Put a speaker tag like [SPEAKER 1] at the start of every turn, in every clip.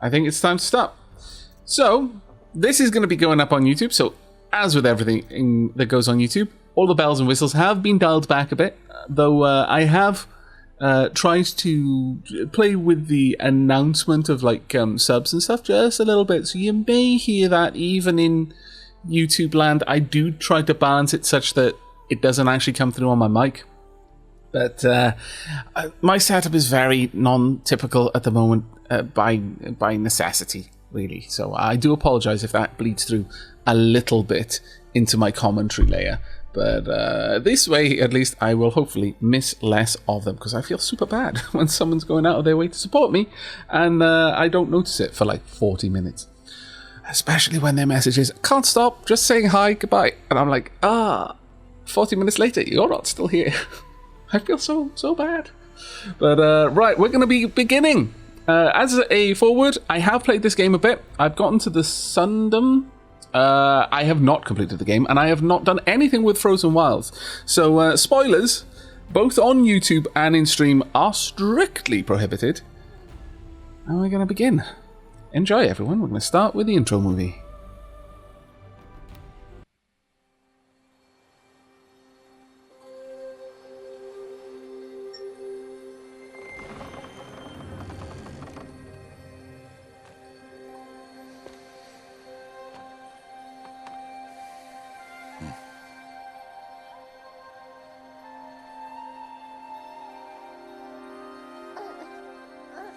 [SPEAKER 1] I think it's time to start. So, this is going to be going up on YouTube. So, as with everything that goes on YouTube, all the bells and whistles have been dialed back a bit. Though I have tried to play with the announcement of like subs and stuff just a little bit. So, you may hear that even in YouTube land. I do try to balance it such that it doesn't actually come through on my mic. But my setup is very non-typical at the moment by necessity, really. So I do apologize if that bleeds through a little bit into my commentary layer. But this way, at least, I will hopefully miss less of them, because I feel super bad when someone's going out of their way to support me, and I don't notice it for like 40 minutes. Especially when their message is, can't stop, just saying hi, goodbye. And I'm like, 40 minutes later, you're not still here. I feel so bad. But right, we're going to be beginning. As a forward, I have played this game a bit. I've gotten to the Sundom. I have not completed the game, and I have not done anything with Frozen Wilds. So spoilers, both on YouTube and in stream, are strictly prohibited. And we're going to begin. Enjoy, everyone. We're going to start with the intro movie.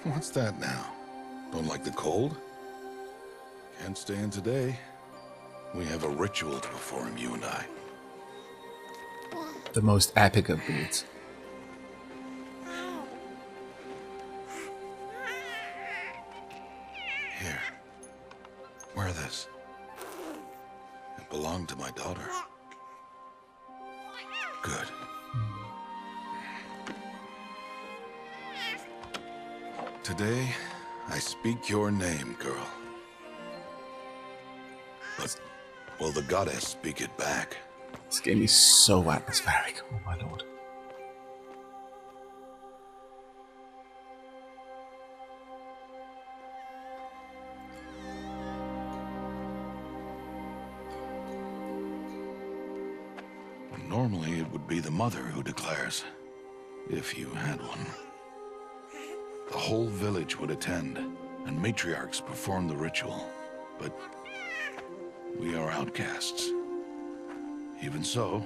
[SPEAKER 2] What's that now? Don't like the cold? Can't stay in today. We have a ritual to perform, you and I.
[SPEAKER 1] The most epic of beats.
[SPEAKER 2] Here. Wear this. It belonged to my daughter. Good. Today, I speak your name, girl. But will the goddess speak it back?
[SPEAKER 1] This game is so atmospheric, oh my lord.
[SPEAKER 2] Normally, it would be the mother who declares, if you had one. The whole village would attend, and matriarchs perform the ritual. But we are outcasts. Even so,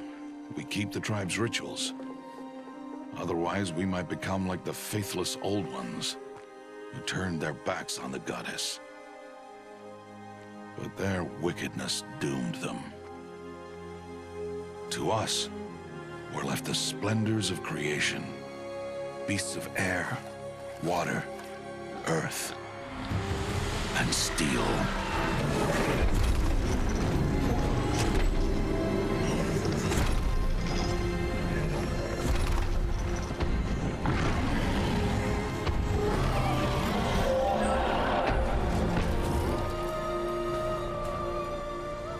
[SPEAKER 2] we keep the tribe's rituals. Otherwise, we might become like the faithless old ones, who turned their backs on the goddess. But their wickedness doomed them. To us, were left the splendors of creation, beasts of air, water, earth, and steel.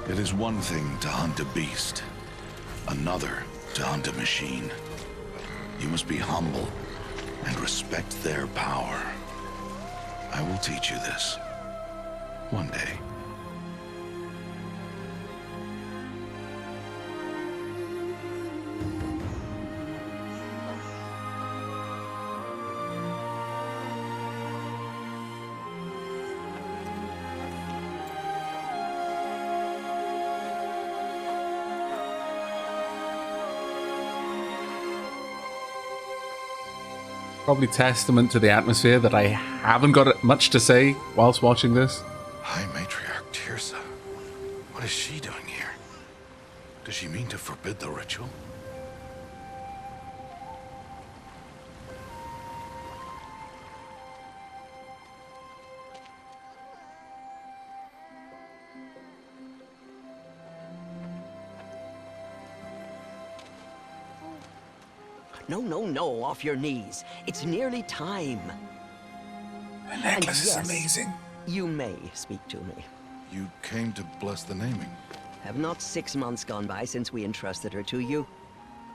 [SPEAKER 2] It is one thing to hunt a beast, another to hunt a machine. You must be humble and respect their power. I will teach you this. One day.
[SPEAKER 1] Probably testament to the atmosphere that I haven't got much to say whilst watching this.
[SPEAKER 2] High Matriarch Tirsa. What is she doing here? Does she mean to forbid the ritual?
[SPEAKER 3] No, off your knees. It's nearly time.
[SPEAKER 1] The necklace
[SPEAKER 3] yes,
[SPEAKER 1] is amazing.
[SPEAKER 3] You may speak to me.
[SPEAKER 2] You came to bless the naming.
[SPEAKER 3] Have not 6 months gone by since we entrusted her to you?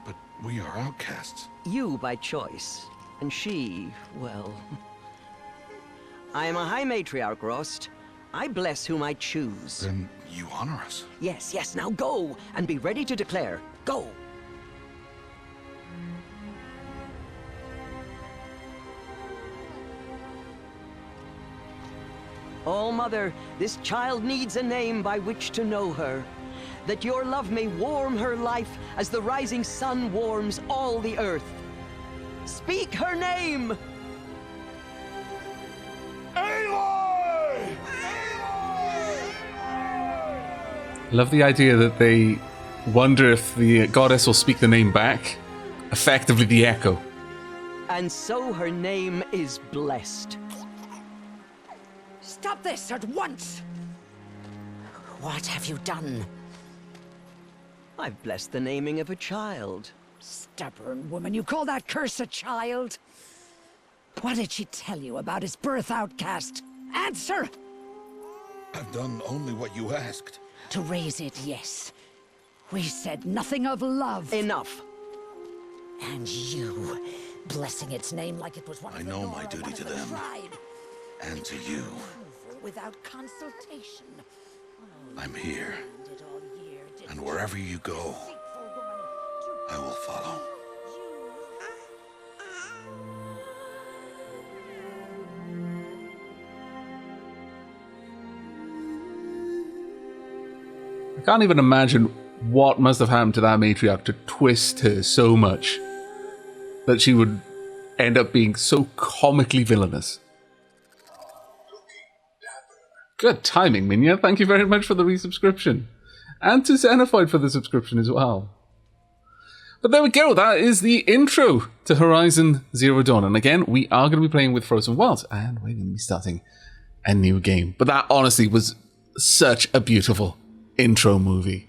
[SPEAKER 2] But we are outcasts.
[SPEAKER 3] You by choice. And she, well... I am a high matriarch, Rost. I bless whom I choose.
[SPEAKER 2] Then you honor us.
[SPEAKER 3] Yes, yes, now go, and be ready to declare. Go! Oh, Mother, this child needs a name by which to know her. That your love may warm her life as the rising sun warms all the earth. Speak her name!
[SPEAKER 2] Aloy!
[SPEAKER 1] Love the idea that they wonder if the goddess will speak the name back. Effectively the echo.
[SPEAKER 3] And so her name is blessed.
[SPEAKER 4] Stop this at once! What have you done?
[SPEAKER 3] I've blessed the naming of a child.
[SPEAKER 4] Stubborn woman, you call that curse a child? What did she tell you about his birth, outcast? Answer!
[SPEAKER 2] I've done only what you asked.
[SPEAKER 4] To raise it, yes. We said nothing of love.
[SPEAKER 3] Enough.
[SPEAKER 4] And you, blessing its name like it was one
[SPEAKER 2] I
[SPEAKER 4] of the
[SPEAKER 2] know
[SPEAKER 4] Nora,
[SPEAKER 2] my duty
[SPEAKER 4] one of
[SPEAKER 2] to
[SPEAKER 4] the
[SPEAKER 2] them.
[SPEAKER 4] tribe.
[SPEAKER 2] And to you.
[SPEAKER 4] Without consultation.
[SPEAKER 2] I'm here.
[SPEAKER 4] Did all year, did
[SPEAKER 2] And wherever you go,
[SPEAKER 4] deceitful woman,
[SPEAKER 2] I will follow.
[SPEAKER 1] I can't even imagine what must have happened to that matriarch to twist her so much that she would end up being so comically villainous. Good timing, Minya. Thank you very much for the resubscription. And to Xenophoid for the subscription as well. But there we go. That is the intro to Horizon Zero Dawn. And again, we are going to be playing with Frozen Wilds. And we're going to be starting a new game. But that honestly was such a beautiful intro movie.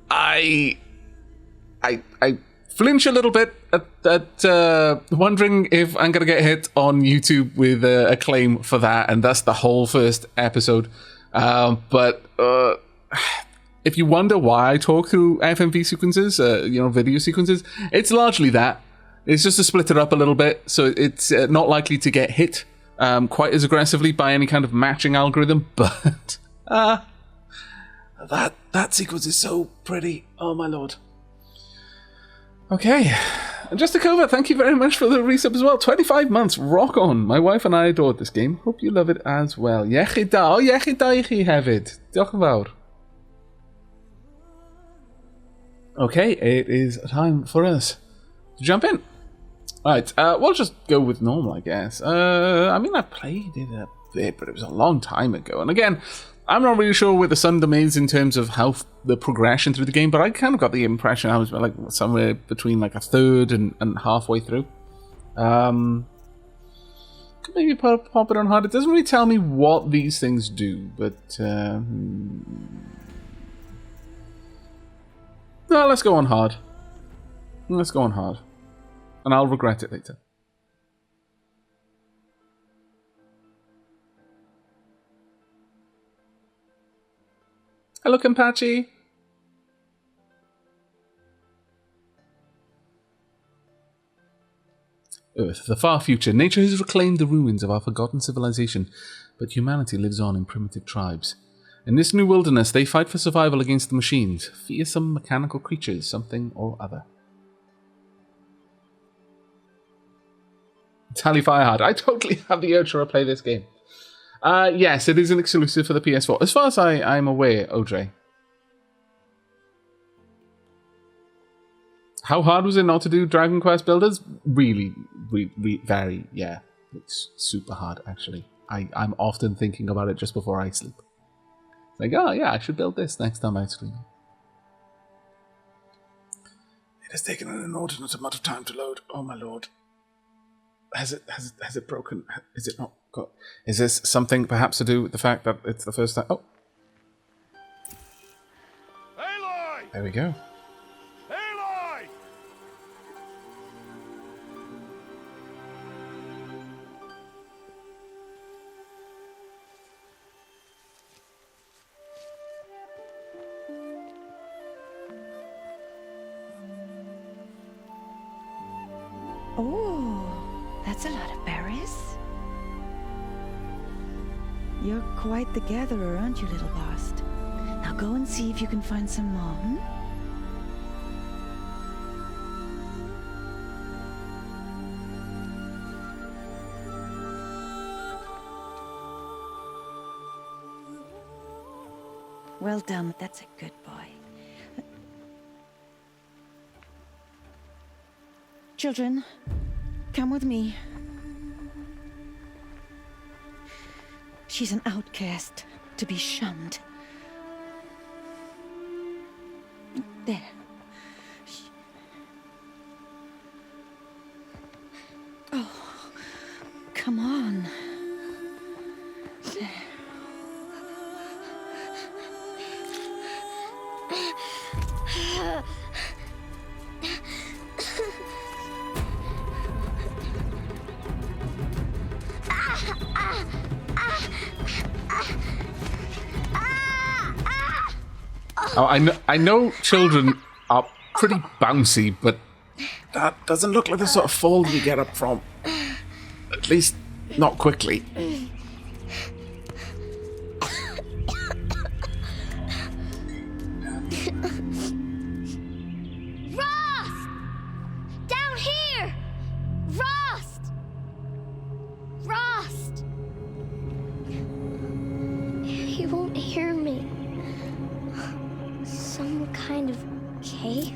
[SPEAKER 1] I flinch a little bit at wondering if I'm going to get hit on YouTube with a claim for that, and that's the whole first episode. But if you wonder why I talk through FMV sequences, video sequences, it's largely that. It's just to split it up a little bit, so it's not likely to get hit quite as aggressively by any kind of matching algorithm, but that sequence is so pretty. Oh my lord. Okay, and just to cover, thank you very much for the resub as well. 25 months, rock on. My wife and I adored this game. Hope you love it as well. Iechyd da, o iechyd da I chi hefyd. Diolch yn fawr. Okay, it is time for us to jump in. Right, we'll just go with normal, I guess. I mean, I played it a bit, but it was a long time ago. And again, I'm not really sure where the Sundom is in terms of how the progression through the game, but I kind of got the impression I was like somewhere between like a third and halfway through. Could maybe pop it on hard. It doesn't really tell me what these things do, but no, let's go on hard. Let's go on hard, and I'll regret it later. Hello, Kenpachi. Earth, the far future. Nature has reclaimed the ruins of our forgotten civilization, but humanity lives on in primitive tribes. In this new wilderness, they fight for survival against the machines, fearsome mechanical creatures, something or other. Tally Firehard. I totally have the urge to replay this game. Yes, it is an exclusive for the PS4. As far as I'm aware, OJ. How hard was it not to do Dragon Quest Builders? Really, very, yeah. It's super hard, actually. I'm often thinking about it just before I sleep. It's like, oh yeah, I should build this next time I sleep. It has taken an inordinate amount of time to load. Oh my lord. Has it broken? Is it not got? Is this something perhaps to do with the fact that it's the first time? Oh,
[SPEAKER 2] Aloy!
[SPEAKER 1] There we go.
[SPEAKER 2] Aloy!
[SPEAKER 5] Oh, that's a lot of berries. You're quite the gatherer, aren't you, little bast? Now go and see if you can find some more, hmm? Well done, that's a good boy. Children, come with me. She's an outcast, to be shunned. There. Oh, come on. There.
[SPEAKER 1] Oh, I know children are pretty bouncy, but that doesn't look like the sort of fall you get up from. At least, not quickly.
[SPEAKER 6] Rost! Down here! Rost! Rost! He won't hear me. Some kind of cave?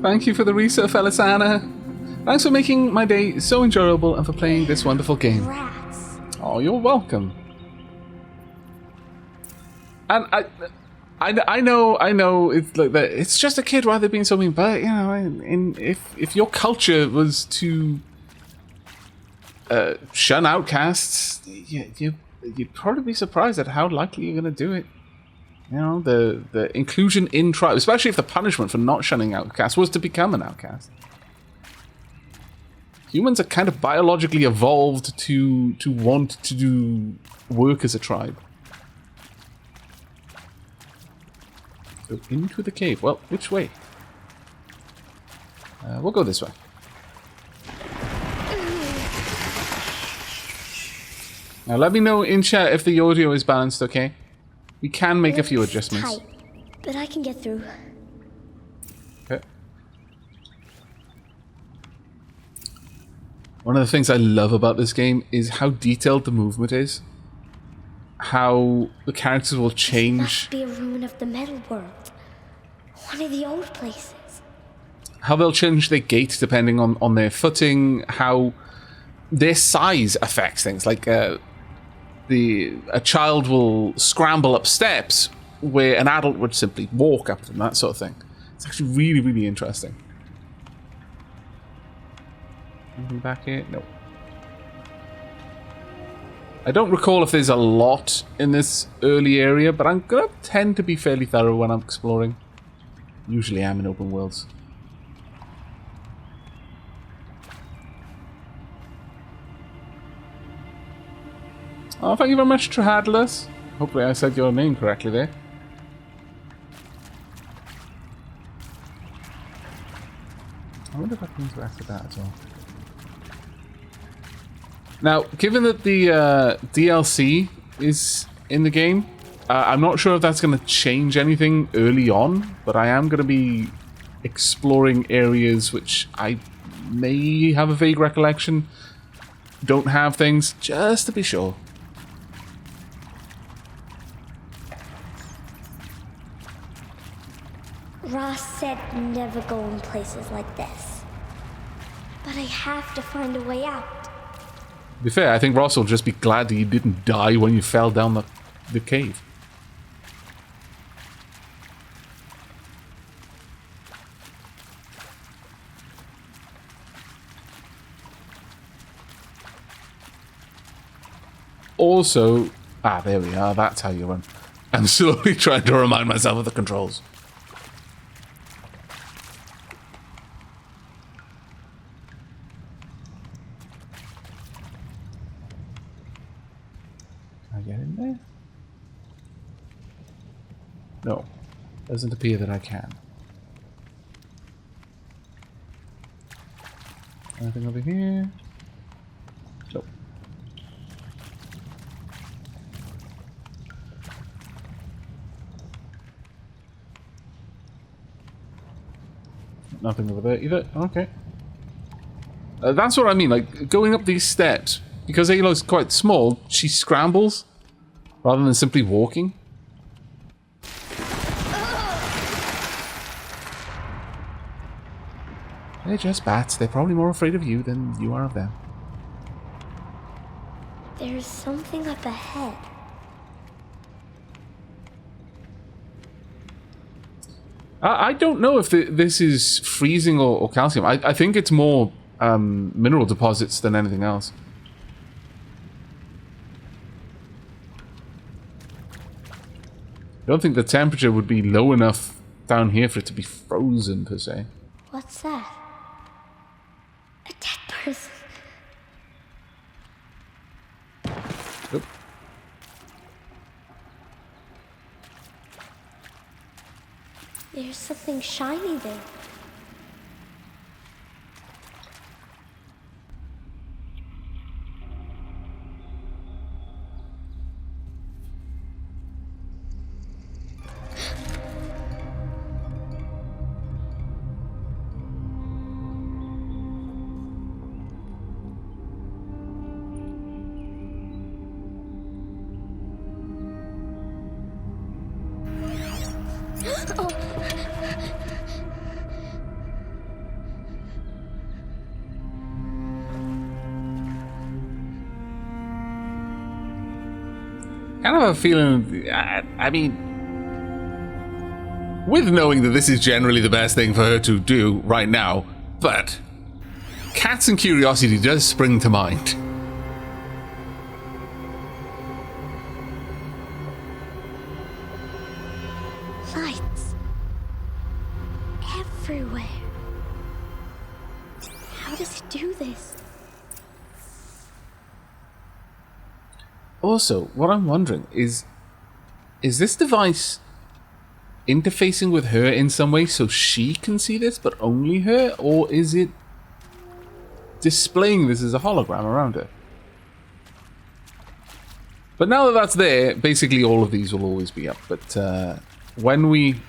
[SPEAKER 1] Thank you for the research, Felisana. Thanks for making my day so enjoyable and for playing this wonderful game.
[SPEAKER 6] Rats.
[SPEAKER 1] Oh, you're welcome. And I know it's like that. It's just a kid. Why they're being so mean? But you know, if your culture was to shun outcasts, you'd probably be surprised at how likely you're going to do it. You know, the inclusion in tribe, especially if the punishment for not shunning outcasts was to become an outcast. Humans are kind of biologically evolved to want to do work as a tribe. Go into the cave. Well, which way? We'll go this way. Now let me know in chat if the audio is balanced, okay? We can make a few adjustments.
[SPEAKER 6] Tight, but I can get through.
[SPEAKER 1] Okay. One of the things I love about this game is how detailed the movement is. How the characters will change.
[SPEAKER 6] This must be a ruin of the metal world. One of the old places.
[SPEAKER 1] How they'll change their gait depending on their footing. How their size affects things. Like a child will scramble up steps where an adult would simply walk up them, that sort of thing. It's actually really, really interesting. Anything back here? No. I don't recall if there's a lot in this early area, but I'm gonna tend to be fairly thorough when I'm exploring. Usually am in open worlds. Oh, thank you very much, Trahadless. Hopefully I said your name correctly there. I wonder if I can interact with that as well. Now, given that the DLC is in the game, I'm not sure if that's going to change anything early on, but I am going to be exploring areas which I may have a vague recollection don't have things, just to be sure.
[SPEAKER 6] Ross said never go in places like this. But I have to find a way out.
[SPEAKER 1] To be fair, I think Ross will just be glad that you didn't die when you fell down the cave. Also, there we are, that's how you run. I'm slowly trying to remind myself of the controls. Can I get in there? No, doesn't appear that I can. Anything over here? Nope. nothing over there either. Okay. That's what I mean, like, going up these steps, because Aloy's quite small, she scrambles, rather than simply walking. They're just bats. They're probably more afraid of you than you are of them.
[SPEAKER 6] There's something up ahead.
[SPEAKER 1] I don't know if this is freezing or calcium. I think it's more mineral deposits than anything else. I don't think the temperature would be low enough down here for it to be frozen, per se.
[SPEAKER 6] What's that? A dead person.
[SPEAKER 1] Oop.
[SPEAKER 6] There's something shiny there.
[SPEAKER 1] Kind of a feeling, I mean, with knowing that this is generally the best thing for her to do right now, but cats and curiosity does spring to mind.
[SPEAKER 6] Lights. Everywhere. How does it do this?
[SPEAKER 1] Also, what I'm wondering is this device interfacing with her in some way so she can see this, but only her? Or is it displaying this as a hologram around her? But now that that's there, basically all of these will always be up. But when we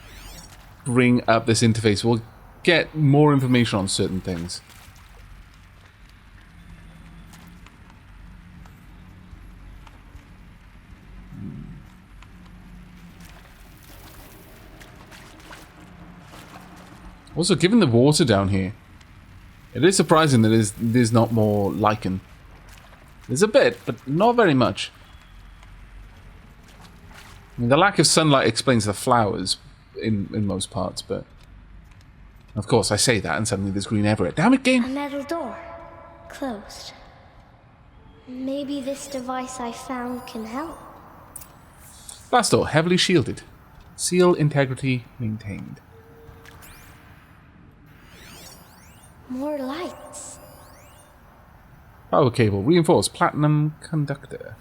[SPEAKER 1] bring up this interface, we'll get more information on certain things. Also, given the water down here, it is surprising that there's not more lichen. There's a bit, but not very much. I mean, the lack of sunlight explains the flowers in most parts, but... Of course, I say that and suddenly there's green everywhere. Damn it, game!
[SPEAKER 6] A metal door. Closed. Maybe this device I found can help.
[SPEAKER 1] Glass door, heavily shielded. Seal integrity maintained.
[SPEAKER 6] More lights.
[SPEAKER 1] Power cable, reinforced platinum conductor.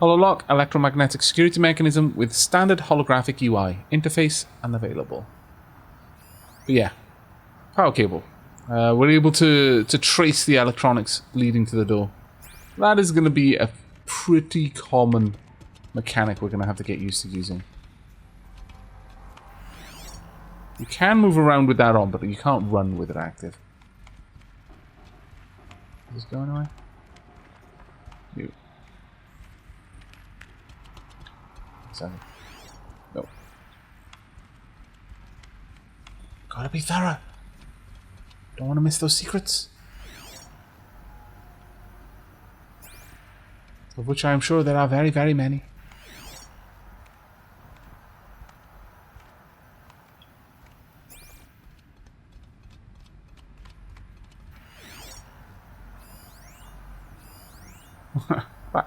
[SPEAKER 1] Hololock, electromagnetic security mechanism with standard holographic UI. Interface unavailable. But yeah, power cable. We're able to trace the electronics leading to the door. That is going to be a pretty common mechanic we're going to have to get used to using. You can move around with that on, but you can't run with it active. Is this going away? You. Sorry. No. Gotta be thorough. Don't want to miss those secrets. Of which I am sure there are very, very many.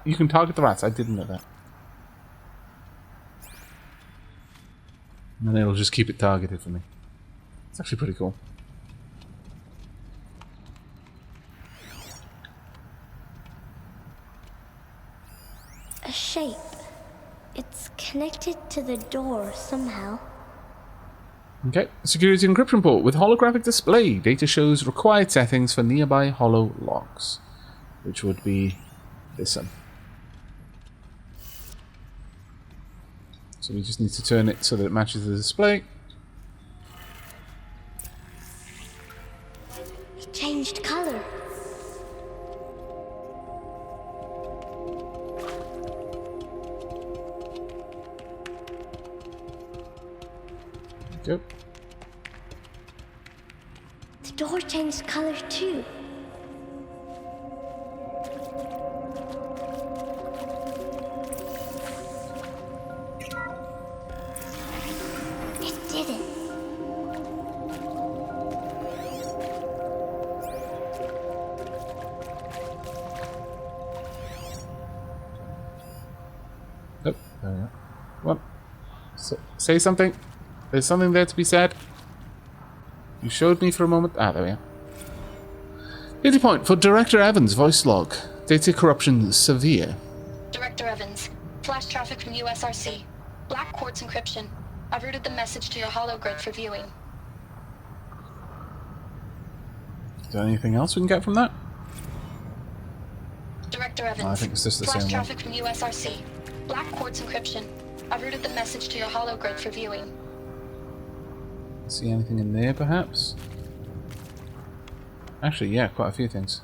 [SPEAKER 1] You can target the rats. I didn't know that. And then it'll just keep it targeted for me. It's actually pretty cool.
[SPEAKER 6] A shape. It's connected to the door somehow.
[SPEAKER 1] Okay. Security encryption port with holographic display. Data shows required settings for nearby holo locks. Which would be this one. So we just need to turn it so that it matches the display.
[SPEAKER 6] It changed color.
[SPEAKER 1] Yep.
[SPEAKER 6] The door changed color too. It did it.
[SPEAKER 1] Oh, there we go. What? Say something. There's something there to be said. You showed me for a moment. Ah, there we are. Data point for Director Evans, voice log. Data corruption severe.
[SPEAKER 7] Director Evans, flash traffic from USRC. Black quartz encryption. I've routed the message to your hologrid for viewing.
[SPEAKER 1] Is there anything else we can get from that?
[SPEAKER 7] Director Evans,
[SPEAKER 1] I think it's just the
[SPEAKER 7] flash
[SPEAKER 1] same one.
[SPEAKER 7] traffic from USRC. Black quartz encryption. I've routed the message to your hologrid for viewing.
[SPEAKER 1] See anything in there, perhaps? Actually, yeah, quite a few things.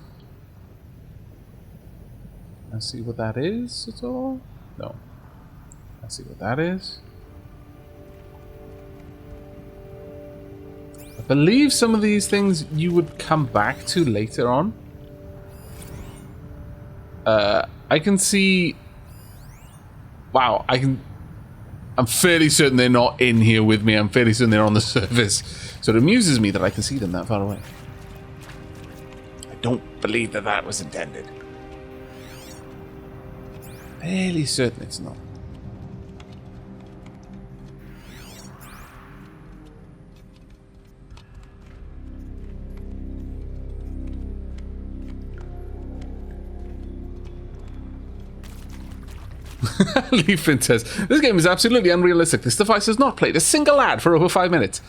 [SPEAKER 1] Let's see what that is at all. No. Let's see what that is. I believe some of these things you would come back to later on. I can see... Wow, I'm fairly certain they're not in here with me. I'm fairly certain they're on the surface. So it amuses me that I can see them that far away. I don't believe that that was intended. Fairly certain it's not. Leafin says, this game is absolutely unrealistic. This device has not played a single ad for over 5 minutes.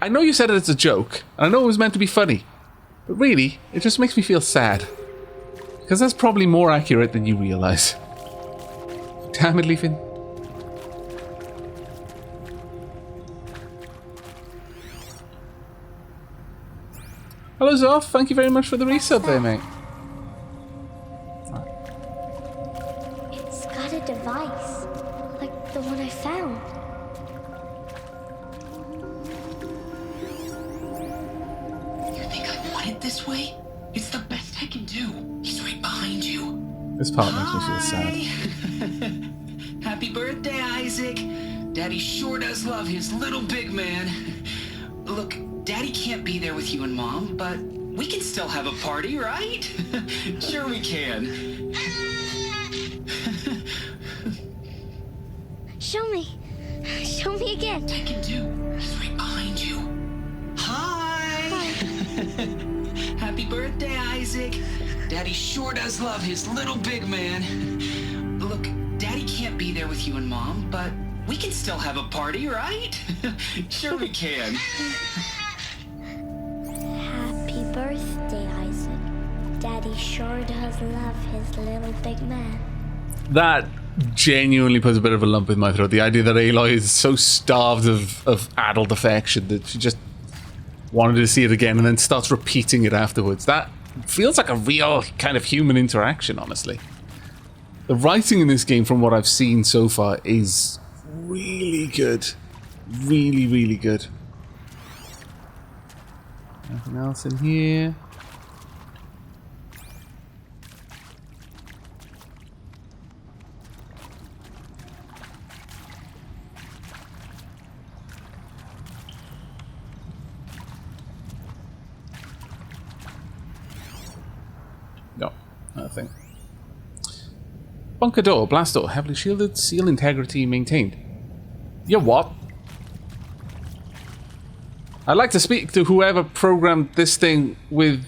[SPEAKER 1] I know you said it's a joke, and I know it was meant to be funny, but really, it just makes me feel sad. Because that's probably more accurate than you realize. Damn it, Leafin. Hello, Zoff. Thank you very much for the resub there, mate.
[SPEAKER 6] It's got a device, like the one I found.
[SPEAKER 8] You think I want it this way? It's the best I can do. He's right behind you.
[SPEAKER 1] This part makes me feel sad.
[SPEAKER 8] Happy birthday, Isaac. Daddy sure does love his little big man. Look, Daddy can't be there with you and Mom, but we can still have a party, right? Sure we can.
[SPEAKER 6] Show me. Show me again.
[SPEAKER 8] I can do. He's right behind you. Hi. Happy birthday, Isaac. Daddy sure does love his little big man. Look, Daddy can't be there with you and Mom, but we can still have a party, right? Sure we can.
[SPEAKER 6] Happy birthday, Isaac. Daddy sure does love his little big man.
[SPEAKER 1] That genuinely puts a bit of a lump in my throat. The idea that Aloy is so starved of adult affection that she just wanted to see it again and then starts repeating it afterwards. That feels like a real kind of human interaction, honestly. The writing in this game, from what I've seen so far, is really good. Really, really good. Nothing else in here. No, nothing. Bunker door, blast door, heavily shielded, seal integrity maintained. Yeah, what? I'd like to speak to whoever programmed this thing with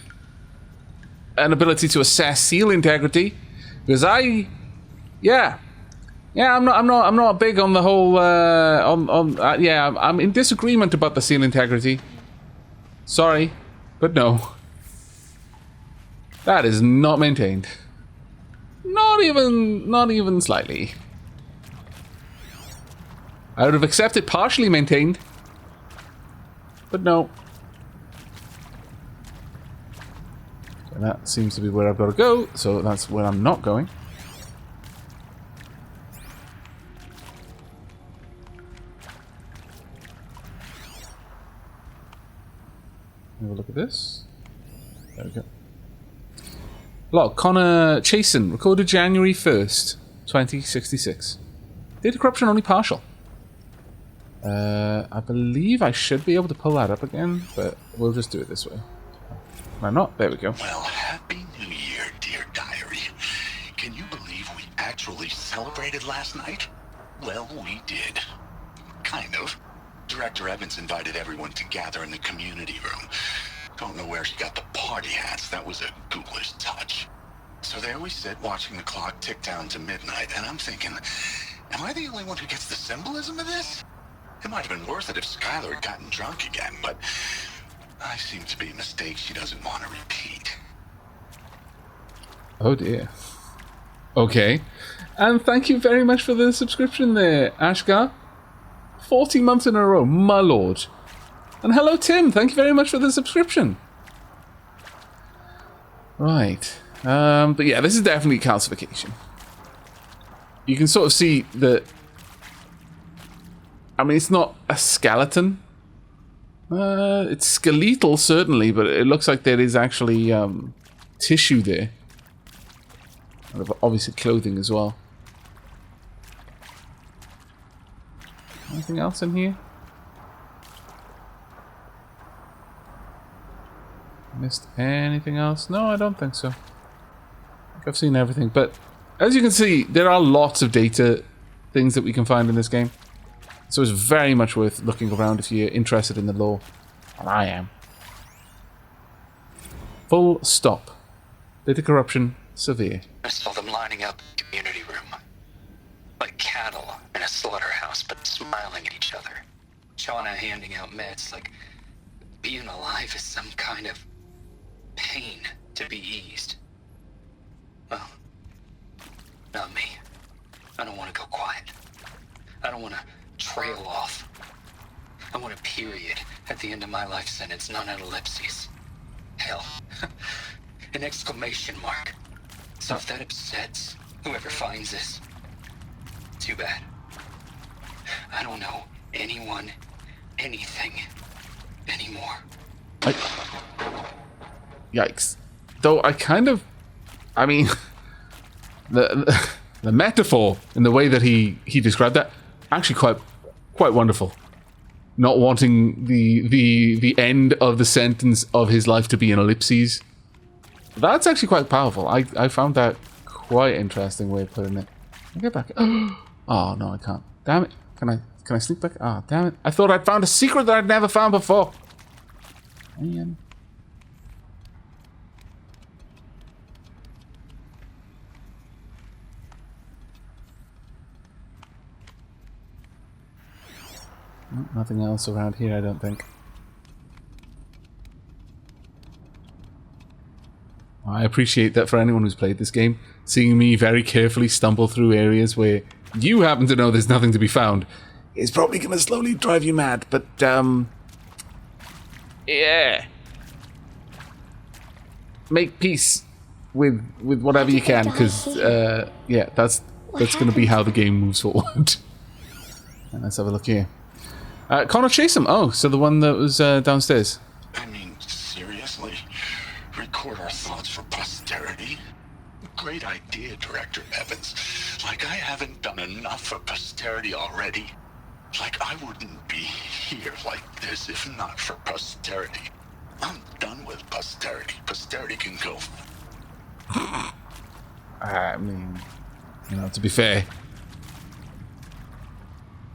[SPEAKER 1] an ability to assess seal integrity, because I'm not big on the whole. I'm in disagreement about the seal integrity. Sorry, but no. That is not maintained. Not even slightly. I would have accepted partially maintained, but no. And that seems to be where I've got to go, so that's where I'm not going. Have a look at this. There we go. Log, Connor Chasen, recorded January 1st, 2066. Data corruption only partial. I believe I should be able to pull that up again, but we'll just do it this way. I'm not. There we go.
[SPEAKER 2] Well, Happy New Year, dear diary. Can you believe we actually celebrated last night? Well, we did. Kind of. Director Evans invited everyone to gather in the community room. Don't know where she got the party hats. That was a ghoulish touch. So there we sit, watching the clock tick down to midnight, and I'm thinking, am I the only one who gets the symbolism of this? It might have been worth it if Skylar had gotten drunk again, but I seem to be a mistake she doesn't want to repeat.
[SPEAKER 1] Oh dear. Okay. And thank you very much for the subscription there, Ashgar. 40 months in a row, my lord. And hello, Tim. Thank you very much for the subscription. Right. But yeah, this is definitely calcification. You can sort of see that... I mean, it's not a skeleton. It's skeletal, certainly, but it looks like there is actually tissue there. And obviously clothing as well. Anything else in here? Missed anything else? No, I don't think so. I think I've seen everything, but as you can see, there are lots of data things that we can find in this game. So it's very much worth looking around if you're interested in the lore. And I am. Full stop. Data corruption severe.
[SPEAKER 8] I saw them lining up in the community room. Like cattle in a slaughterhouse, but smiling at each other. Shauna handing out meds like being alive is some kind of pain to be eased. Well, not me. I don't want to go quiet. I don't want to trail off. I want a period at the end of my life sentence, not an ellipses. Hell, an exclamation mark. So if that upsets whoever finds this, too bad. I don't know anyone, anything, anymore.
[SPEAKER 1] Yikes. Though I kind of... I mean... the metaphor in the way that he described that, actually quite wonderful. Not wanting the end of the sentence of his life to be an ellipses. That's actually quite powerful. I found that quite interesting way of putting it. I'll get back. Oh no, I can't. Damn it. Can I sneak back? Ah, oh, damn it. I thought I'd found a secret that I'd never found before. Man. Nothing else around here, I don't think. I appreciate that for anyone who's played this game, seeing me very carefully stumble through areas where you happen to know there's nothing to be found is probably going to slowly drive you mad, but, yeah. Make peace with whatever you can, because, yeah, that's going to be how the game moves forward. And let's have a look here. Connor Chasem. Oh, so the one that was downstairs.
[SPEAKER 2] I mean, seriously? Record our thoughts for posterity? Great idea, Director Evans. Like I haven't done enough for posterity already. Like I wouldn't be here like this if not for posterity. I'm done with posterity. Posterity can go.
[SPEAKER 1] I mean, you know, to be fair,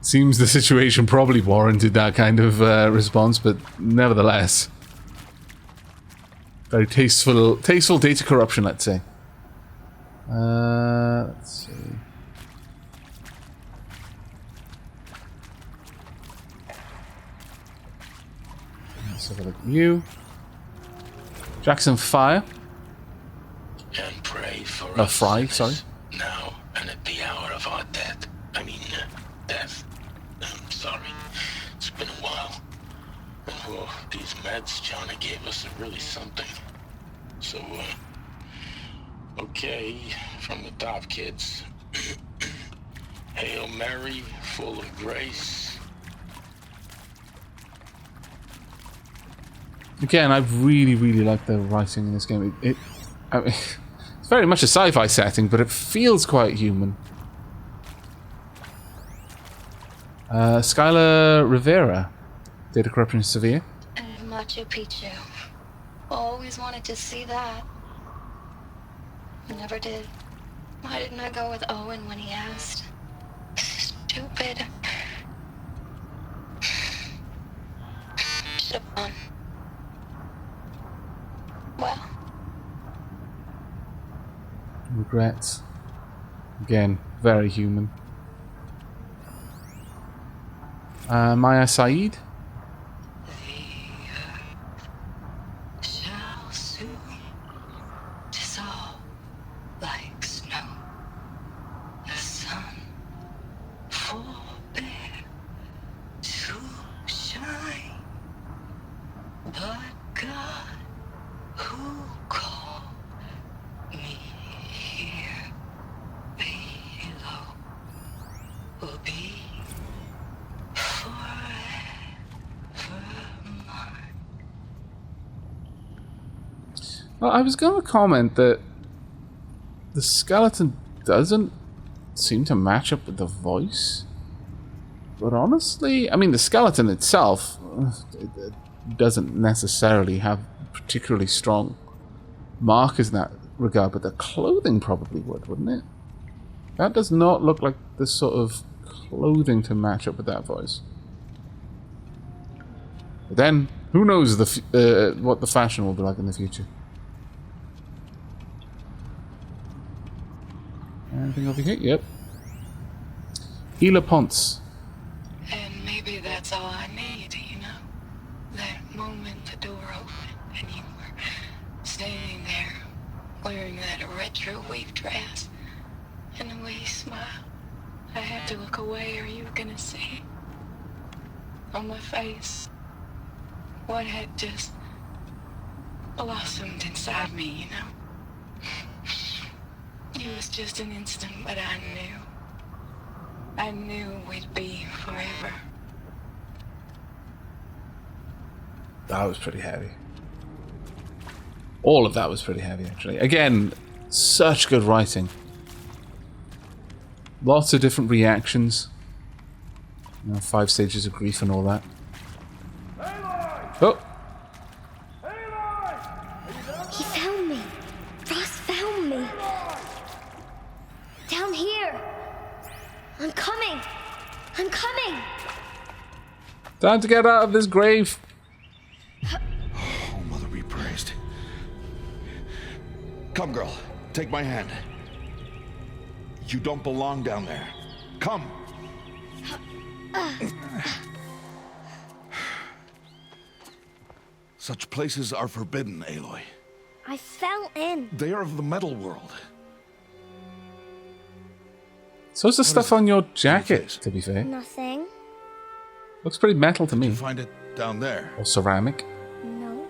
[SPEAKER 1] seems the situation probably warranted that kind of response, but nevertheless, very tasteful data corruption, let's say. Let's see. Let's have a look at you, Jackson Fire.
[SPEAKER 9] And pray for us.
[SPEAKER 1] Fry, sorry.
[SPEAKER 9] Now and at the hour of our death. I mean, death. I'm sorry. It's been a while. And these meds Johnny gave us are really something. So, okay, from the top, kids. Hail Mary, full of grace.
[SPEAKER 1] Again, I really, really like the writing in this game. I mean, it's very much a sci-fi setting, but it feels quite human. Skylar Rivera, data corruption severe.
[SPEAKER 7] And Machu Picchu. Always wanted to see that. Never did. Why didn't I go with Owen when he asked? Stupid. Should have gone. Well.
[SPEAKER 1] Regrets. Again, very human. Maya Saeed.
[SPEAKER 8] Shall soon dissolve like snow. The sun forbear to shine, but God who called me here below will be
[SPEAKER 1] Well, I was going to comment that the skeleton doesn't seem to match up with the voice. But honestly, I mean, the skeleton itself it doesn't necessarily have particularly strong markers in that regard, but the clothing probably would, wouldn't it? That does not look like the sort of clothing to match up with that voice. But then, who knows what the fashion will be like in the future. Anything over here? Yep. Hila Ponce.
[SPEAKER 8] And maybe that's all I need, you know? That moment the door opened and you were standing there wearing that retro weave dress and the way you smiled. I had to look away or you were gonna see on my face what had just blossomed inside me, you know? It was just an instant, but I knew we'd be forever.
[SPEAKER 1] That was pretty heavy. All of that was pretty heavy, actually. Again, such good writing. Lots of different reactions. You know, 5 stages of grief and all that. Oh!
[SPEAKER 6] He found me. Ross found me. Down here. I'm coming. I'm coming.
[SPEAKER 1] Time to get out of this grave.
[SPEAKER 2] Oh, Mother be praised. Come, girl. Take my hand. You don't belong down there. Come. Such places are forbidden, Aloy.
[SPEAKER 6] I fell in.
[SPEAKER 2] They are of the metal world.
[SPEAKER 1] So's the stuff on your jacket, to be fair.
[SPEAKER 6] Nothing.
[SPEAKER 1] Looks pretty metal to me.
[SPEAKER 2] You find it down there.
[SPEAKER 1] Or ceramic.
[SPEAKER 6] No.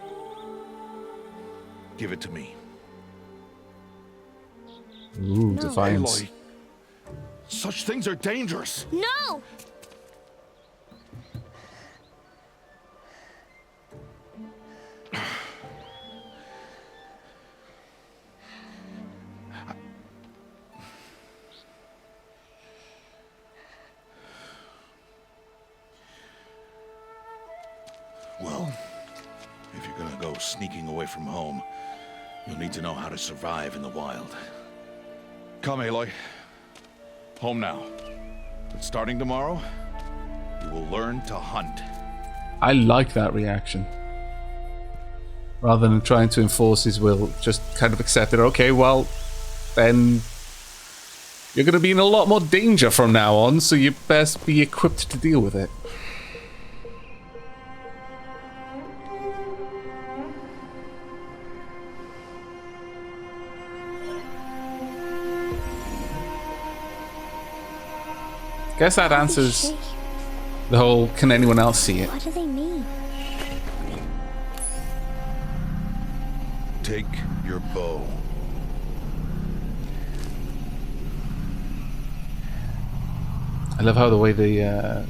[SPEAKER 2] Give it to me.
[SPEAKER 1] Ooh, defiance.
[SPEAKER 2] Aloy, such things are dangerous.
[SPEAKER 6] No!
[SPEAKER 2] Well, if you're gonna go sneaking away from home, you'll need to know how to survive in the wild. Come, Aloy. Home now. But starting tomorrow, you will learn to hunt.
[SPEAKER 1] I like that reaction. Rather than trying to enforce his will, just kind of accept it. Okay, well, then you're going to be in a lot more danger from now on, so you best be equipped to deal with it. Guess that answers the whole, can anyone else see it?
[SPEAKER 6] What do they mean?
[SPEAKER 2] Take your bow.
[SPEAKER 1] I love how the way the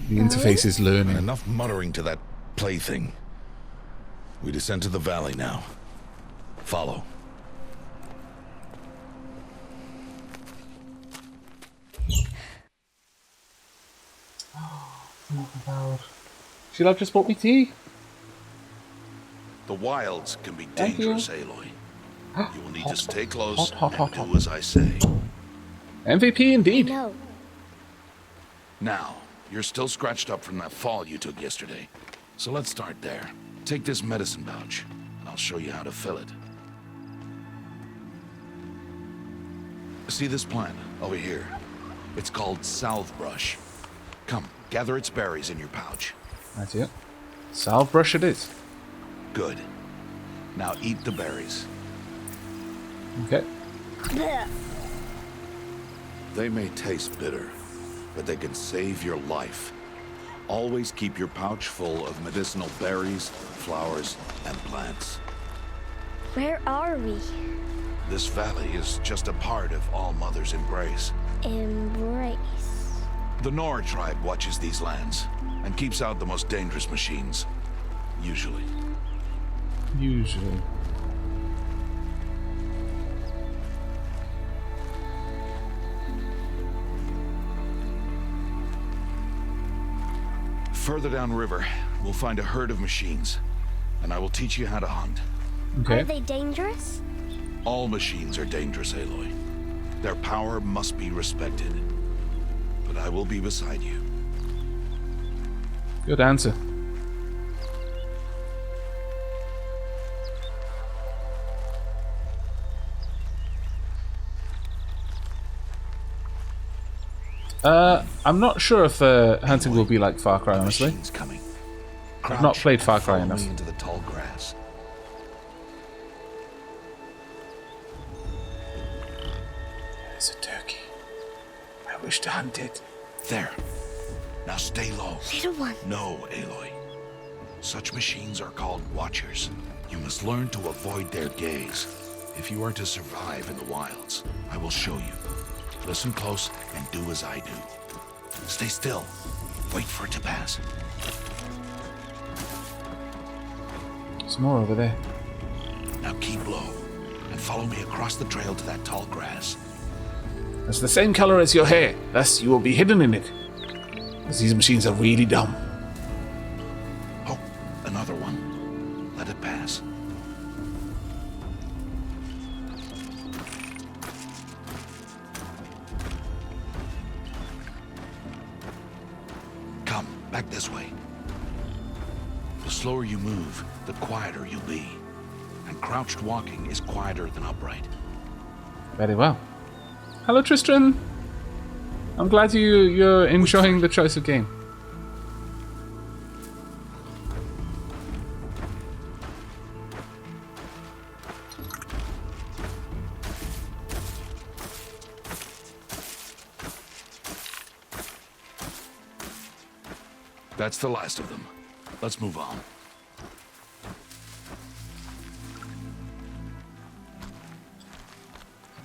[SPEAKER 1] interface is learning.
[SPEAKER 2] Enough muttering to that plaything. We descend to the valley now. Follow.
[SPEAKER 1] She'll have just bought me tea.
[SPEAKER 2] The wilds can be dangerous, Aloy. You will need to stay close
[SPEAKER 1] hot,
[SPEAKER 2] and do as I say.
[SPEAKER 1] MVP indeed.
[SPEAKER 6] No.
[SPEAKER 2] Now, you're still scratched up from that fall you took yesterday. So let's start there. Take this medicine pouch, and I'll show you how to fill it. See this plant over here? It's called salve brush. Come, gather its berries in your pouch.
[SPEAKER 1] That's it. Salve brush it is.
[SPEAKER 2] Good. Now eat the berries.
[SPEAKER 1] Okay.
[SPEAKER 2] They may taste bitter, but they can save your life. Always keep your pouch full of medicinal berries, flowers, and plants.
[SPEAKER 6] Where are we?
[SPEAKER 2] This valley is just a part of All Mother's embrace.
[SPEAKER 6] Embrace.
[SPEAKER 2] The Nora tribe watches these lands and keeps out the most dangerous machines. Usually.
[SPEAKER 1] Usually.
[SPEAKER 2] Further downriver, we'll find a herd of machines, and I will teach you how to hunt.
[SPEAKER 1] Okay.
[SPEAKER 6] Are they dangerous?
[SPEAKER 2] All machines are dangerous, Aloy. Their power must be respected. But I will be beside you.
[SPEAKER 1] Good answer. I'm not sure if hunting will be like Far Cry, honestly.
[SPEAKER 2] Machines coming.
[SPEAKER 1] I've not played Far Cry enough.
[SPEAKER 2] Into the tall grass.
[SPEAKER 1] There's a turkey. I wish to hunt it.
[SPEAKER 2] There. Now stay low.
[SPEAKER 6] Little one.
[SPEAKER 2] No, Aloy. Such machines are called watchers. You must learn to avoid their gaze. If you are to survive in the wilds, I will show you. Listen close and do as I do. Stay still. Wait for it to pass.
[SPEAKER 1] There's more over there.
[SPEAKER 2] Now keep low and follow me across the trail to that tall grass.
[SPEAKER 1] It's the same color as your hair, thus you will be hidden in it. Because these machines are really dumb.
[SPEAKER 2] Oh, another one. Let it pass. Come, back this way. The slower you move, the quieter you'll be. And crouched walking is quieter than upright.
[SPEAKER 1] Very well. Hello, Tristan. I'm glad you're enjoying the choice of game.
[SPEAKER 2] That's the last of them. Let's move on.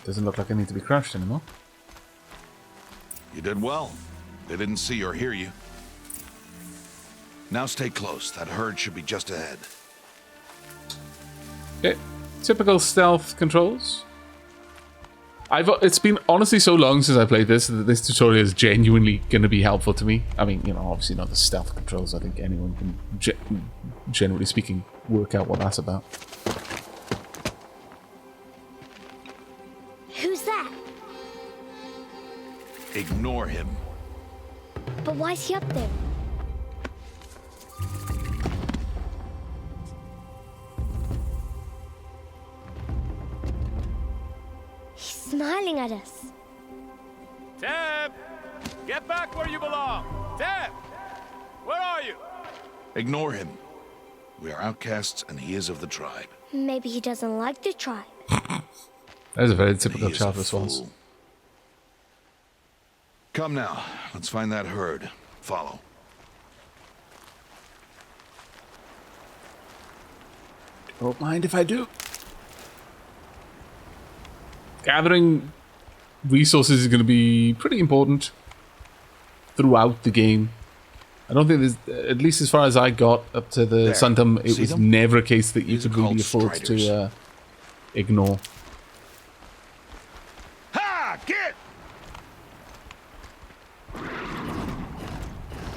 [SPEAKER 1] Doesn't look like I need to be crouched anymore.
[SPEAKER 2] You did well. They didn't see or hear you. Now stay close. That herd should be just ahead.
[SPEAKER 1] Okay. Typical stealth controls. It's been honestly so long since I played this that this tutorial is genuinely going to be helpful to me. I mean, you know, obviously not the stealth controls. I think anyone can, generally speaking, work out what that's about.
[SPEAKER 6] Who's that?
[SPEAKER 2] Ignore him.
[SPEAKER 6] But why's he up there? He's smiling at us.
[SPEAKER 10] Teb! Get back where you belong! Teb! Where are you?
[SPEAKER 2] Ignore him. We are outcasts and he is of the tribe.
[SPEAKER 6] Maybe he doesn't like the tribe.
[SPEAKER 1] That is a very typical
[SPEAKER 2] He is
[SPEAKER 1] child
[SPEAKER 2] a
[SPEAKER 1] response.
[SPEAKER 2] fool. Come now, let's find that herd. Follow.
[SPEAKER 1] Don't mind if I do. gathering resources is going to be pretty important throughout the game. I don't think there's, at least as far as I got up to the Suntum, it was never a case that you could really afford to ignore.
[SPEAKER 2] Ha! Get!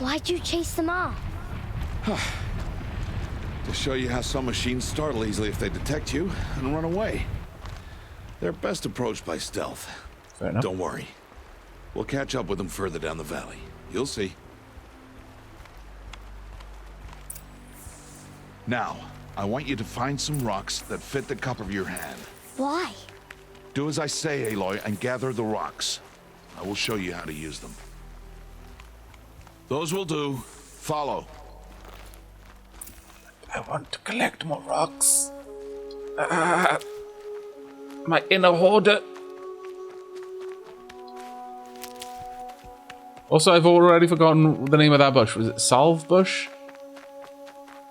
[SPEAKER 6] Why'd you chase them off?
[SPEAKER 2] To show you how some machines startle easily if they detect you and run away. They're best approached by stealth.
[SPEAKER 1] Fair enough.
[SPEAKER 2] Don't worry. We'll catch up with them further down the valley. You'll see. Now, I want you to find some rocks that fit the cup of your hand.
[SPEAKER 6] Why?
[SPEAKER 2] Do as I say, Aloy, and gather the rocks. I will show you how to use them. Those will do. Follow.
[SPEAKER 1] I want to collect more rocks. My inner hoarder. Also, I've already forgotten the name of that bush. Was it Salve Bush?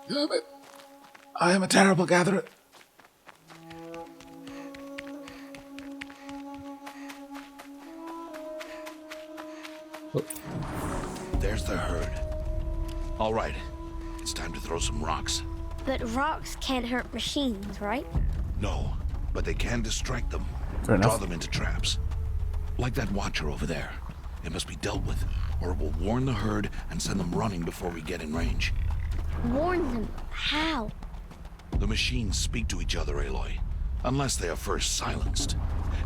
[SPEAKER 1] Damn it. I am a terrible gatherer. Oh.
[SPEAKER 2] There's the herd. All right. It's time to throw some rocks.
[SPEAKER 6] But rocks can't hurt machines, right?
[SPEAKER 2] No, but they can distract them.
[SPEAKER 1] Fair enough.
[SPEAKER 2] Draw them into traps. Like that watcher over there. It must be dealt with, or it will warn the herd and send them running before we get in range.
[SPEAKER 6] Warn them? How?
[SPEAKER 2] The machines speak to each other, Aloy. Unless they are first silenced.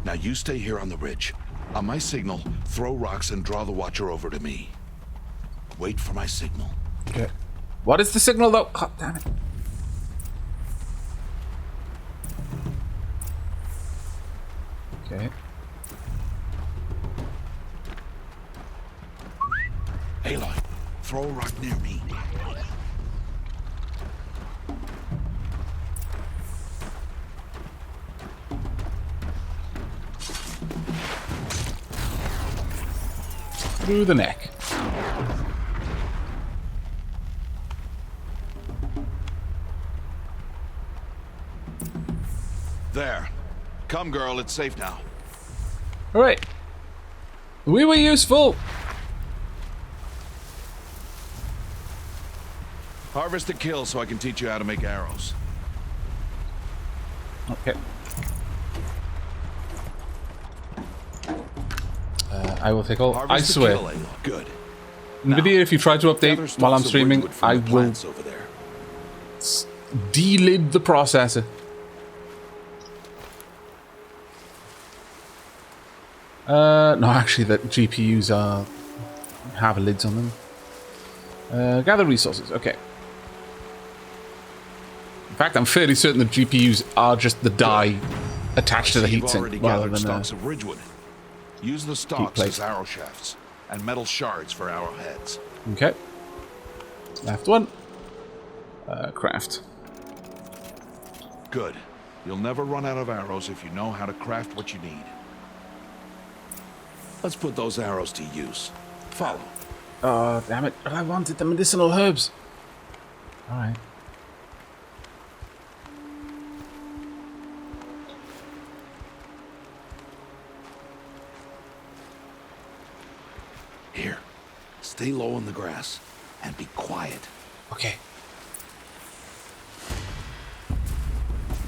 [SPEAKER 2] Now you stay here on the ridge. On my signal, throw rocks and draw the watcher over to me. Wait for my signal.
[SPEAKER 1] Okay. What is the signal, though? Oh, damn it. Okay.
[SPEAKER 2] Aloy, throw a rock near me.
[SPEAKER 1] Through the neck.
[SPEAKER 2] There. Come, girl, it's safe now.
[SPEAKER 1] Alright. We were useful.
[SPEAKER 2] Harvest a kill so I can teach you how to make arrows.
[SPEAKER 1] Okay. I will take all.
[SPEAKER 2] Harvest
[SPEAKER 1] I swear.
[SPEAKER 2] Kill, good.
[SPEAKER 1] NVIDIA, if you try to update while I'm streaming, I will delid the processor. No, actually, the GPUs have lids on them. Gather resources. Okay. In fact, I'm fairly certain the GPUs are just the die attached to the heatsink rather than
[SPEAKER 2] stalks of ridgewood. Use the stalks as arrow shafts and metal shards for arrowheads.
[SPEAKER 1] Okay. Left one. Craft.
[SPEAKER 2] Good. You'll never run out of arrows if you know how to craft what you need. Let's put those arrows to use. Follow.
[SPEAKER 1] Oh, damn it. I wanted the medicinal herbs. Alright.
[SPEAKER 2] Here. Stay low in the grass and be quiet.
[SPEAKER 1] Okay.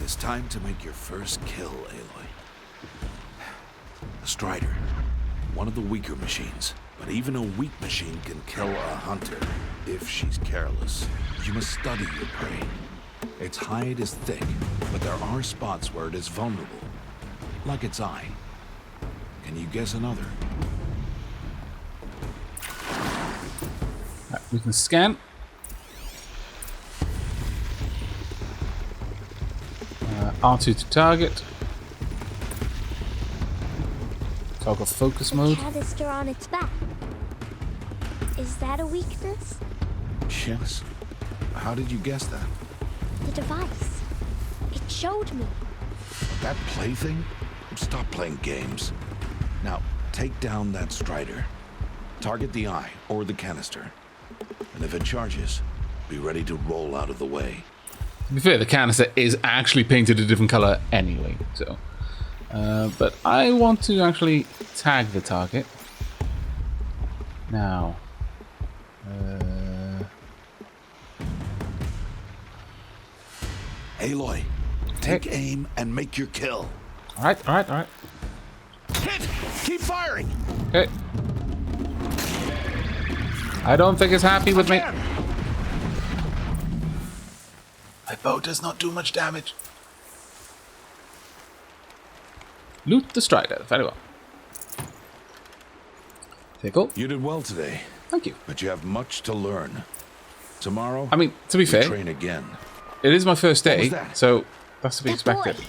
[SPEAKER 2] It's time to make your first kill, Aloy. A strider. One of the weaker machines. But even a weak machine can kill a hunter if she's careless. You must study your prey. Its hide is thick, but there are spots where it is vulnerable. Like its eye. Can you guess another?
[SPEAKER 1] Right, we can scan. R2 to target. Toggle focus mode.
[SPEAKER 6] Canister on its back. Is that a weakness?
[SPEAKER 2] Yes. How did you guess that?
[SPEAKER 6] The device. It showed me.
[SPEAKER 2] That plaything? Stop playing games. Now, take down that strider. Target the eye or the canister. And if it charges, be ready to roll out of the way.
[SPEAKER 1] To be fair, the canister is actually painted a different color anyway, so But I want to actually tag the target. Now.
[SPEAKER 2] Aloy, take aim and make your kill.
[SPEAKER 1] Alright, alright, alright.
[SPEAKER 2] Hit! Keep firing!
[SPEAKER 1] Okay. I don't think it's happy with me. My bow does not do much damage. Loot the strider. Very well. Tickle.
[SPEAKER 2] You did well today.
[SPEAKER 1] Thank you.
[SPEAKER 2] But you have much to learn. Tomorrow,
[SPEAKER 1] I mean, to be fair,
[SPEAKER 2] train again.
[SPEAKER 1] It is my first day,
[SPEAKER 2] that?
[SPEAKER 1] so that's to be expected.
[SPEAKER 6] Boy.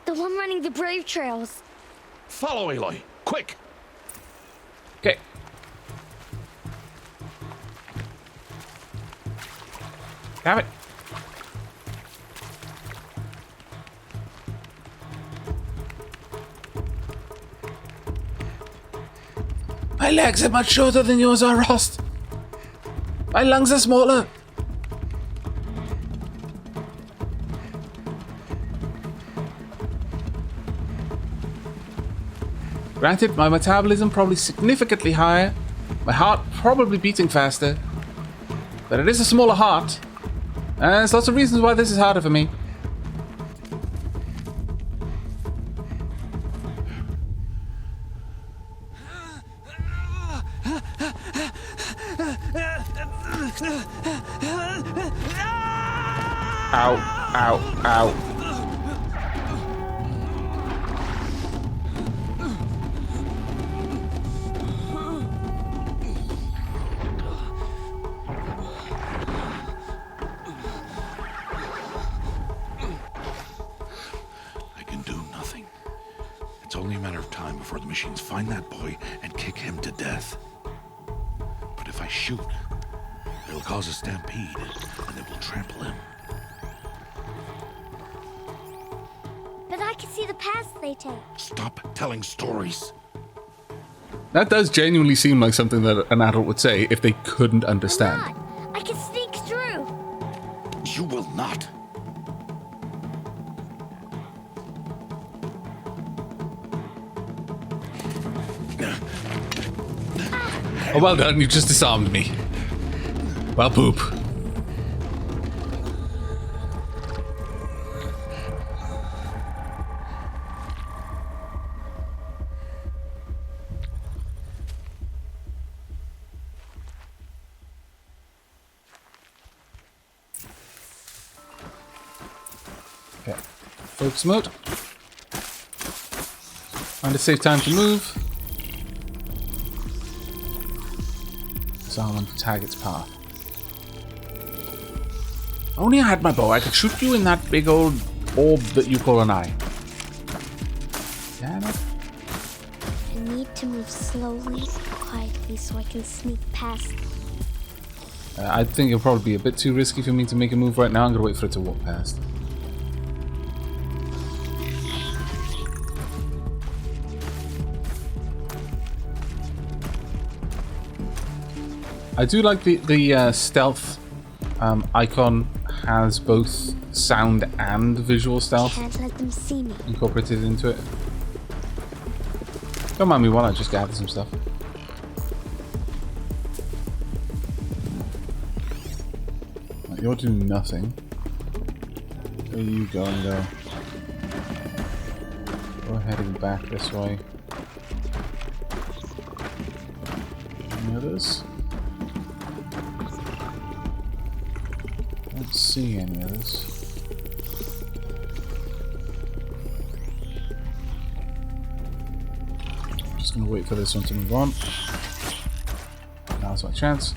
[SPEAKER 6] The one running the brave trails.
[SPEAKER 2] Follow Aloy, quick!
[SPEAKER 1] Okay. Damn it. My legs are much shorter than yours are, Rost. My lungs are smaller. Granted, my metabolism probably significantly higher, my heart probably beating faster, but it is a smaller heart, and there's lots of reasons why this is harder for me. Ow, ow, ow.
[SPEAKER 2] I can do nothing. It's only a matter of time before the machines find that boy and kick him to death. But if I shoot, it'll cause a stampede, and it will trample him.
[SPEAKER 6] But I can see the paths they take.
[SPEAKER 2] Stop telling stories.
[SPEAKER 1] That does genuinely seem like something that an adult would say if they couldn't understand.
[SPEAKER 6] I'm not. I can sneak through.
[SPEAKER 2] You will not.
[SPEAKER 1] Oh, well done, you just disarmed me. Well, poop. Okay, focus mode. Find a safe time to move. So I want to tag its path. Only I had my bow, I could shoot you in that big old orb that you call an eye. Damn it.
[SPEAKER 6] I need to move slowly, quietly, so I can sneak past.
[SPEAKER 1] I think it'll probably be a bit too risky for me to make a move right now. I'm gonna wait for it to walk past. I do like the stealth icon has both sound and visual stealth
[SPEAKER 6] Can't let them see me.
[SPEAKER 1] incorporated into it. Don't mind me while I just gather some stuff. Right, you're doing nothing. Where are you going though? We're heading back this way. Any others? Don't see any others. Just gonna wait for this one to move on. Now's my chance.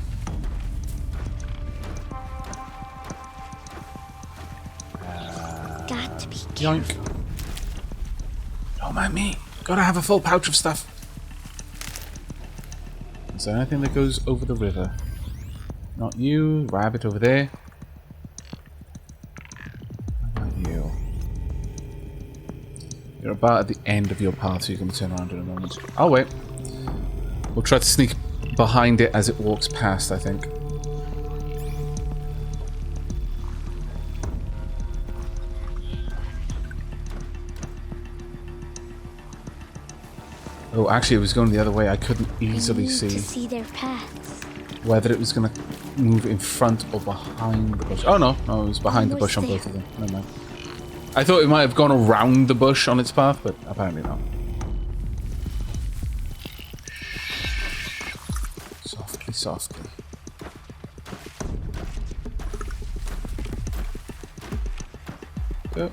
[SPEAKER 6] Got to be careful.
[SPEAKER 1] Yoink. Don't mind me. Gotta have a full pouch of stuff. Is there anything that goes over the river? Not you. Rabbit over there. You're about at the end of your path, so you can turn around in a moment. I'll wait. We'll try to sneak behind it as it walks past, I think. Oh, actually, it was going the other way. I couldn't easily
[SPEAKER 6] To
[SPEAKER 1] see
[SPEAKER 6] see their paths.
[SPEAKER 1] whether it was going to move in front or behind the bush. Oh, no. No, it was behind the bush on
[SPEAKER 6] Almost
[SPEAKER 1] both of them. Never mind. I thought it might have gone around the bush on its path, but apparently not. Softly, softly. Go.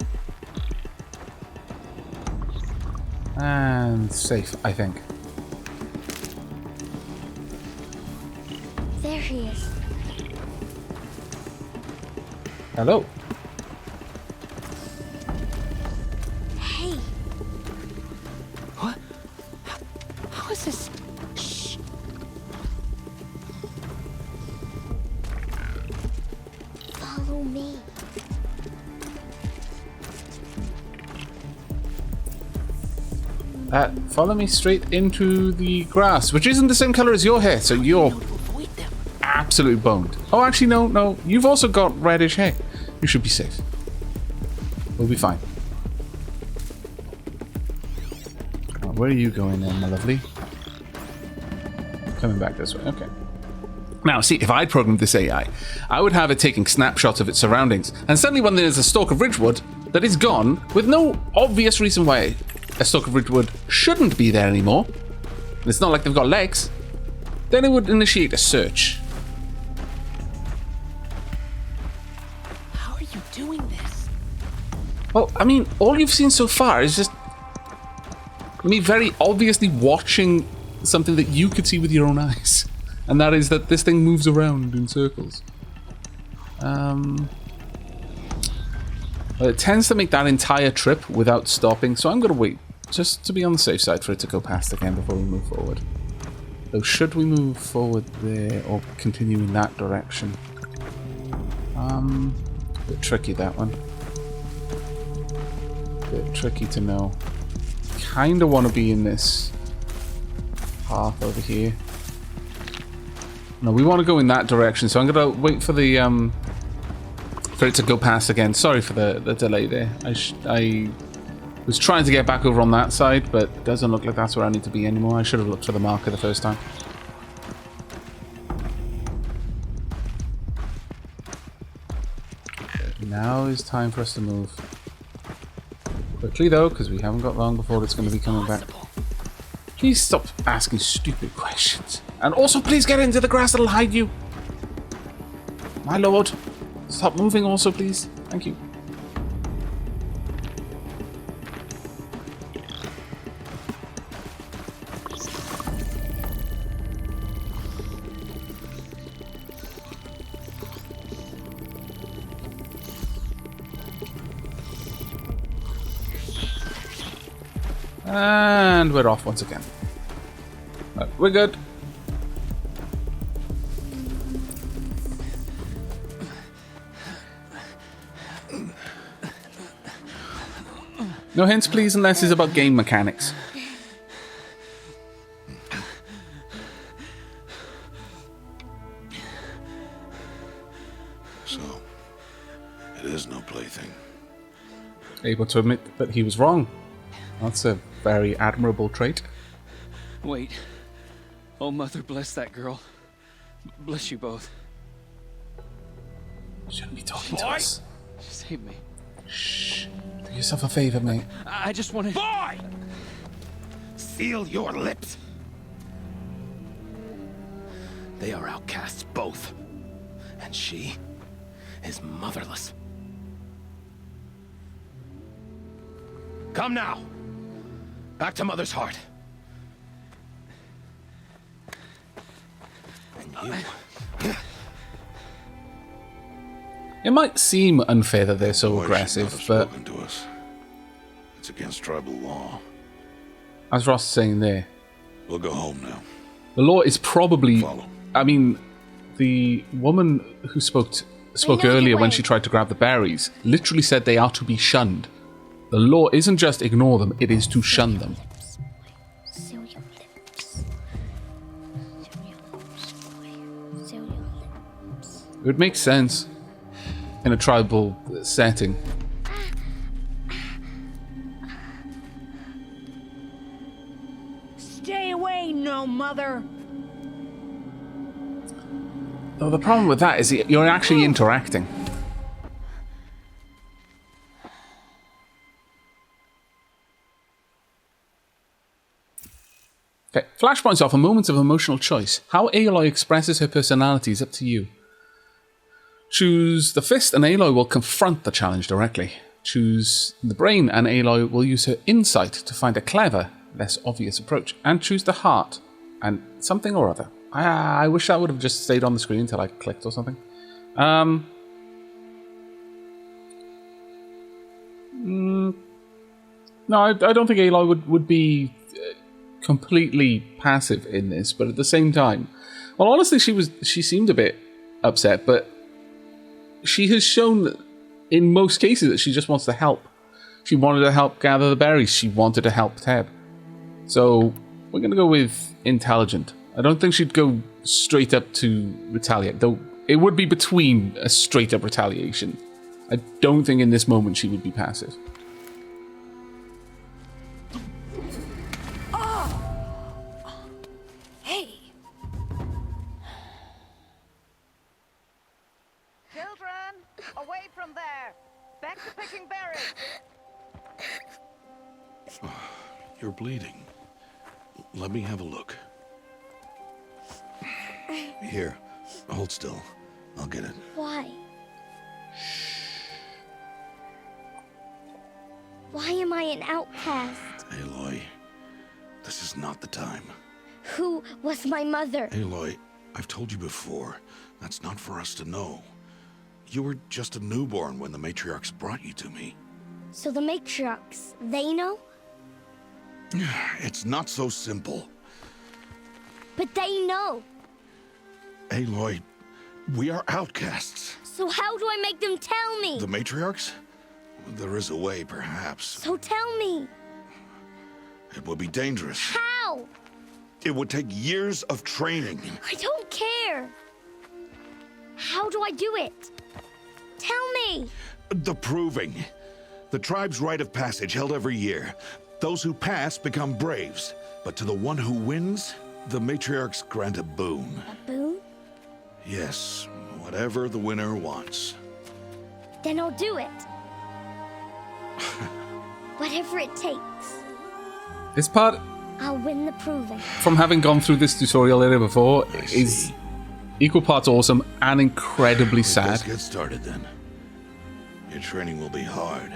[SPEAKER 1] And safe, I think.
[SPEAKER 6] There he is.
[SPEAKER 1] Hello.
[SPEAKER 6] Hey,
[SPEAKER 8] What? How is this?
[SPEAKER 6] shh. Follow me.
[SPEAKER 1] Follow me straight into the grass, which isn't the same color as your hair, so you're absolutely boned. Oh, actually, no. You've also got reddish hair. You should be safe. We'll be fine. Oh, where are you going then, my lovely? Coming back this way. Okay. Now, see, if I'd programmed this AI, I would have it taking snapshots of its surroundings, and suddenly when there's a stalk of Ridgewood that is gone, with no obvious reason why a stalk of Ridgewood shouldn't be there anymore, and it's not like they've got legs, then it would initiate a search.
[SPEAKER 8] How are you doing this?
[SPEAKER 1] Well, I mean, all you've seen so far is just me very obviously watching something that you could see with your own eyes. And that is that this thing moves around in circles. Well, it tends to make that entire trip without stopping, so I'm going to wait, just to be on the safe side, for it to go past again before we move forward. Though, should we move forward there, or continue in that direction? A bit tricky, that one. Bit tricky to know. Kinda want to be in this path over here. No, we want to go in that direction, so I'm gonna wait for the for it to go past again. Sorry for the delay there. I was trying to get back over on that side, but it doesn't look like that's where I need to be anymore. I should have looked for the marker the first time. Now is time for us to move. Quickly though, because we haven't got long before it's going to be coming back. Please stop asking stupid questions. And also, please get into the grass that'll hide you. My lord. Stop moving also, please. Thank you. And we're off once again. But we're good. No hints, please, unless it's about game mechanics.
[SPEAKER 2] So, it is no plaything.
[SPEAKER 1] Able to admit that he was wrong. That's a very admirable trait.
[SPEAKER 8] Wait. Oh, Mother, bless that girl. Bless you both.
[SPEAKER 1] Shouldn't be talking to us.
[SPEAKER 8] Save me.
[SPEAKER 1] Shh. Do yourself a favor, mate.
[SPEAKER 8] I just want to...
[SPEAKER 9] Boy! Seal your lips. They are outcasts, both. And she is motherless. Come now. Back to Mother's heart. And you...
[SPEAKER 1] It might seem unfair that they're so
[SPEAKER 2] Boy should
[SPEAKER 1] aggressive,
[SPEAKER 2] not have
[SPEAKER 1] but
[SPEAKER 2] spoken to us. It's against tribal law.
[SPEAKER 1] as Ross is saying there,
[SPEAKER 2] We'll go home now.
[SPEAKER 1] the law is probably...
[SPEAKER 2] Follow.
[SPEAKER 1] I mean, the woman who spoke earlier when she tried to grab the berries literally said they are to be shunned. The law isn't just ignore them, it is to shun them.
[SPEAKER 6] Seal your lips. Seal your lips, boy. Seal your lips.
[SPEAKER 1] It would make sense in a tribal setting.
[SPEAKER 4] mother.
[SPEAKER 1] Though the problem with that is you're actually interacting. Okay, flashpoints off, moments of emotional choice. How Aloy expresses her personality is up to you. Choose the fist and Aloy will confront the challenge directly. Choose the brain and Aloy will use her insight to find a clever, less obvious approach. And choose the heart and something or other. I wish that would have just stayed on the screen until I clicked or something. No, I don't think Aloy would be completely passive in this, but at the same time, well, honestly, she seemed a bit upset, but she has shown in most cases that she just wants to help. She wanted to help gather the berries. She wanted to help Teb. So we're going to go with intelligent. I don't think she'd go straight up to retaliate, though it would be between a straight up retaliation. I don't think in this moment she would be passive.
[SPEAKER 4] Away from there! Back to picking berries!
[SPEAKER 2] You're bleeding. Let me have a look. Here, hold still. I'll get it.
[SPEAKER 6] Why? Why am I an outcast?
[SPEAKER 2] Aloy, this is not the time.
[SPEAKER 6] Who was my mother?
[SPEAKER 2] Aloy, I've told you before, that's not for us to know. You were just a newborn when the matriarchs brought you to me.
[SPEAKER 6] So the matriarchs, they know?
[SPEAKER 2] It's not so simple.
[SPEAKER 6] But they know.
[SPEAKER 2] Aloy, we are outcasts.
[SPEAKER 6] So how do I make them tell me?
[SPEAKER 2] The matriarchs? There is a way, perhaps.
[SPEAKER 6] So tell me.
[SPEAKER 2] It would be dangerous.
[SPEAKER 6] How?
[SPEAKER 2] It would take years of training.
[SPEAKER 6] I don't care. How do I do it? Tell me!
[SPEAKER 2] The proving. The tribe's rite of passage held every year. Those who pass become braves. But to the one who wins, the matriarchs grant a boon.
[SPEAKER 6] A boon?
[SPEAKER 2] Yes, whatever the winner wants.
[SPEAKER 6] Then I'll do it. Whatever it takes.
[SPEAKER 1] This part,
[SPEAKER 6] I'll win the proving.
[SPEAKER 1] from having gone through this tutorial area before, is equal parts awesome and incredibly sad.
[SPEAKER 2] Let's get started then. Your training will be hard,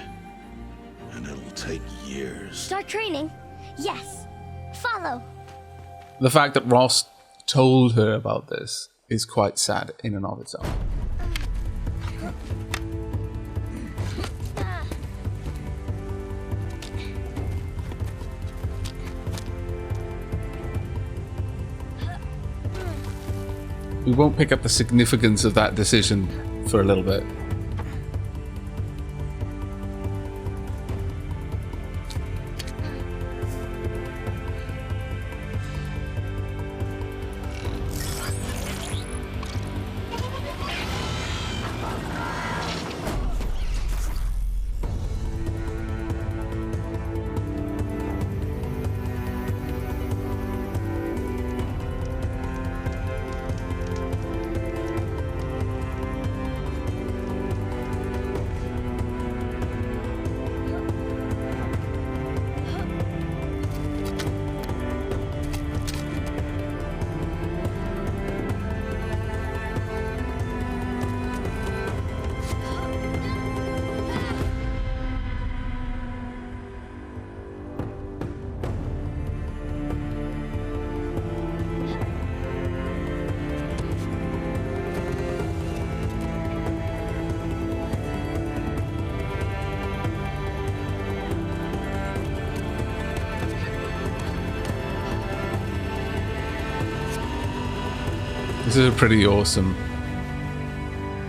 [SPEAKER 2] and it'll take years.
[SPEAKER 6] Start training? Yes. Follow.
[SPEAKER 1] The fact that Ross told her about this is quite sad in and of itself. We won't pick up the significance of that decision for a little bit. This is a pretty awesome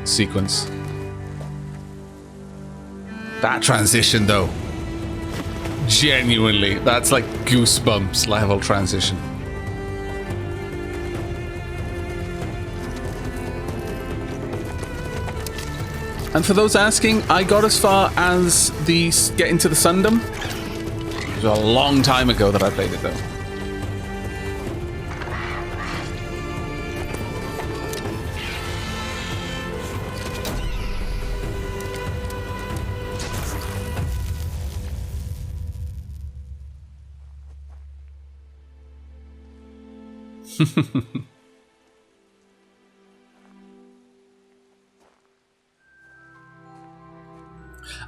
[SPEAKER 1] sequence. That transition, though. Genuinely, that's like Goosebumps level transition. And for those asking, I got as far as the get into the Sundom. It was a long time ago that I played it, though.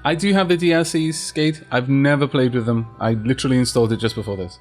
[SPEAKER 1] I do have the DLCs, Skate. I've never played with them. I literally installed it just before this.